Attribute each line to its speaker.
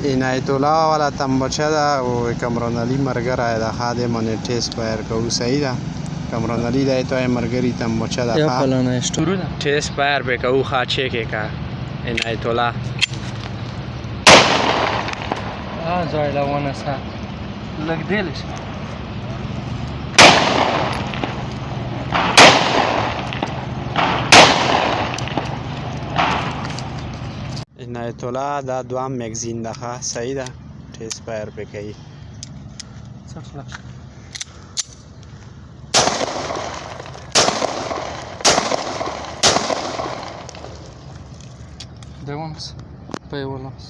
Speaker 1: عنایت الله والا تنبچه ده او کامران علی مرګره ده ښه دی باندې ټیسټ فایر کوو صحیح ده کامران علی دی تو مرګري تنبچه ده
Speaker 2: یا پلانه شروع ده
Speaker 1: ټیسټ فایر به کوو ښه چیک یې که عنایت الله
Speaker 2: ځای لونه سه لږ دیلی شه
Speaker 1: عنایت الله دا دوام مګزین ده ښه صحیح ده ټیسټ فایر پې کوي
Speaker 2: ده ونس په یوه لاس